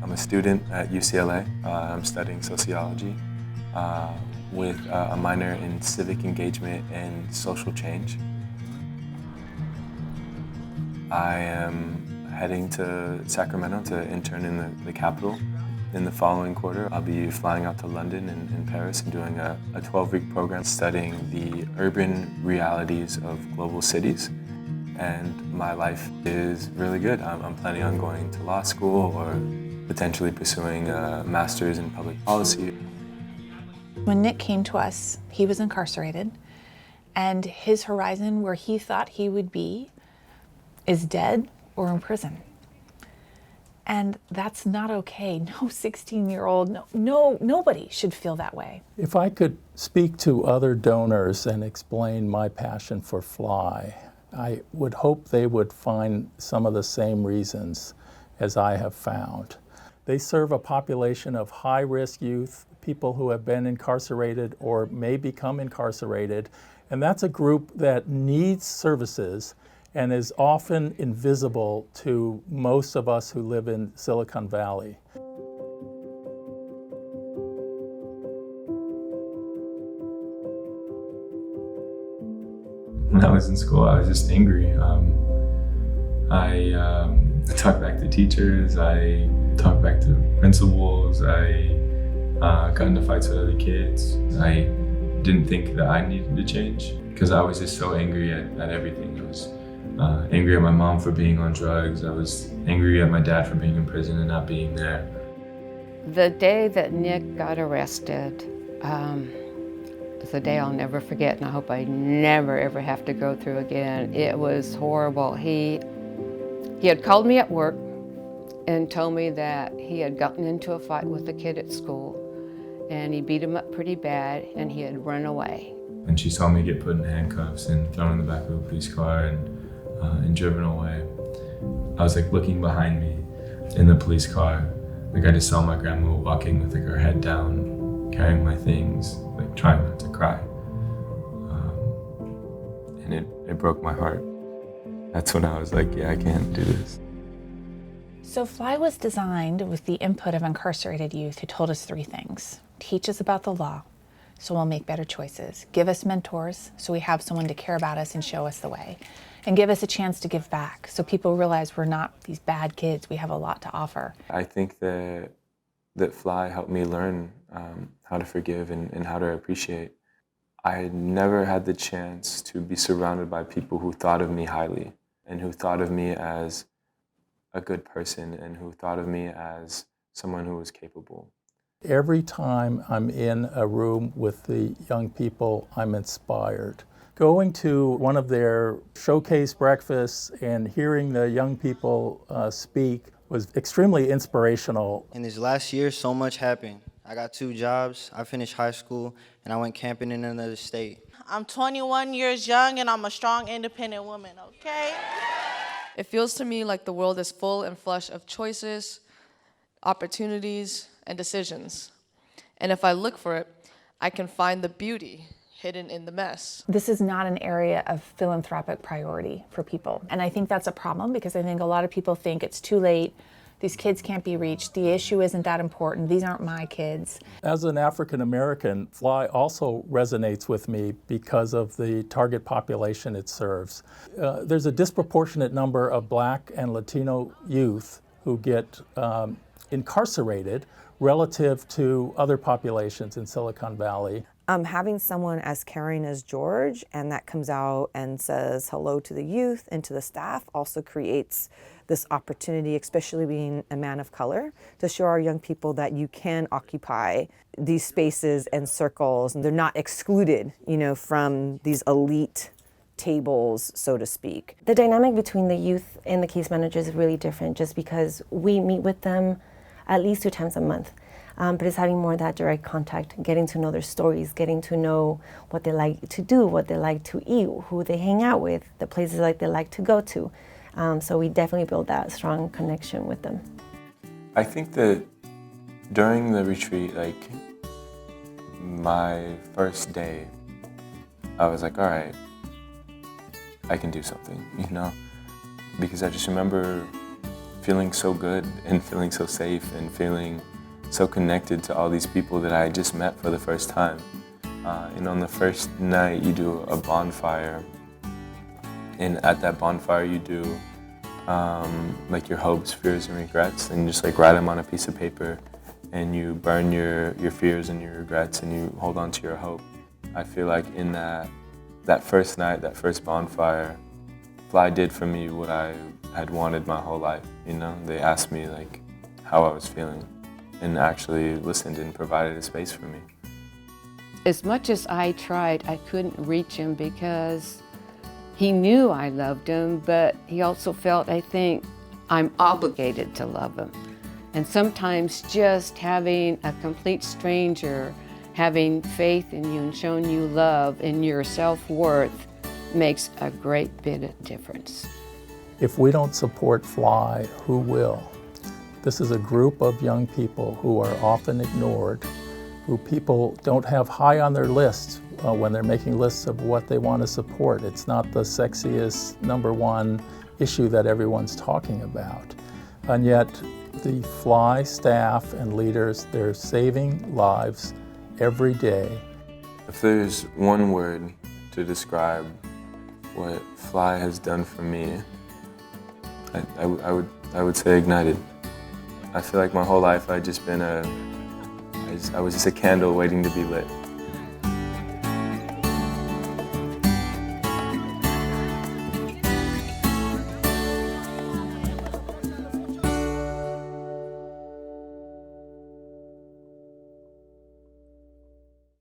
I'm a student at UCLA. I'm studying sociology with a minor in civic engagement and social change. I am heading to Sacramento to intern in the capital. In the following quarter, I'll be flying out to London and Paris and doing a 12-week program studying the urban realities of global cities. And my life is really good. I'm planning on going to law school or potentially pursuing a master's in public policy. When Nick came to us, he was incarcerated, and his horizon where he thought he would be is dead or in prison. And that's not okay. No 16-year-old, nobody should feel that way. If I could speak to other donors and explain my passion for Fly, I would hope they would find some of the same reasons as I have found. They serve a population of high-risk youth, people who have been incarcerated or may become incarcerated, and that's a group that needs services and is often invisible to most of us who live in Silicon Valley. When I was in school, I was just angry. I talked back to teachers, I talked back to principals, I got into fights with other kids. I didn't think that I needed to change because I was just so angry at everything. I was angry at my mom for being on drugs. I was angry at my dad for being in prison and not being there. The day that Nick got arrested, it's a day I'll never forget, and I hope I never ever have to go through again. It was horrible. He had called me at work and told me that he had gotten into a fight with a kid at school, and he beat him up pretty bad, and he had run away. And she saw me get put in handcuffs and thrown in the back of a police car and driven away. I was like looking behind me in the police car. Like I just saw my grandma walking with like her head down, carrying my things, like trying not to cry. And it broke my heart. That's when I was like, yeah, I can't do this. So Fly was designed with the input of incarcerated youth who told us 3 things. Teach us about the law, so we'll make better choices. Give us mentors, so we have someone to care about us and show us the way. And give us a chance to give back, so people realize we're not these bad kids. We have a lot to offer. I think that Fly helped me learn how to forgive and how to appreciate. I had never had the chance to be surrounded by people who thought of me highly and who thought of me as a good person and who thought of me as someone who was capable. Every time I'm in a room with the young people, I'm inspired. Going to one of their showcase breakfasts and hearing the young people speak was extremely inspirational. In this last year, so much happened. I got 2 jobs, I finished high school, and I went camping in another state. I'm 21 years young and I'm a strong, independent woman, okay? It feels to me like the world is full and flush of choices, opportunities, and decisions. And if I look for it, I can find the beauty hidden in the mess. This is not an area of philanthropic priority for people. And I think that's a problem because I think a lot of people think it's too late, these kids can't be reached, the issue isn't that important, these aren't my kids. As an African American, Fly also resonates with me because of the target population it serves. There's a disproportionate number of Black and Latino youth who get incarcerated relative to other populations in Silicon Valley. Having someone as caring as George and that comes out and says hello to the youth and to the staff also creates this opportunity, especially being a man of color, to show our young people that you can occupy these spaces and circles and they're not excluded, from these elite tables, so to speak. The dynamic between the youth and the case managers is really different just because we meet with them at least 2 times a month. But it's having more of that direct contact, getting to know their stories, getting to know what they like to do, what they like to eat, who they hang out with, the places they like to go to. So we definitely build that strong connection with them. I think that during the retreat, my first day, I was like, all right, I can do something, Because I just remember feeling so good and feeling so safe and feeling so connected to all these people that I just met for the first time. And on the first night you do a bonfire, and at that bonfire you do like your hopes, fears, and regrets, and just like write them on a piece of paper, and you burn your fears and your regrets, and you hold on to your hope. I feel like in that first night, that first bonfire, Fly did for me what I had wanted my whole life. You know, they asked me like how I was feeling, and actually listened and provided a space for me. As much as I tried, I couldn't reach him because he knew I loved him, but he also felt, I think, I'm obligated to love him. And sometimes just having a complete stranger having faith in you and showing you love and your self-worth makes a great bit of difference. If we don't support Fly, who will? This is a group of young people who are often ignored, who people don't have high on their lists when they're making lists of what they want to support. It's not the sexiest #1 issue that everyone's talking about. And yet the Fly staff and leaders, they're saving lives every day. If there's one word to describe what Fly has done for me, I would say ignited. I feel like my whole life I was just a candle waiting to be lit.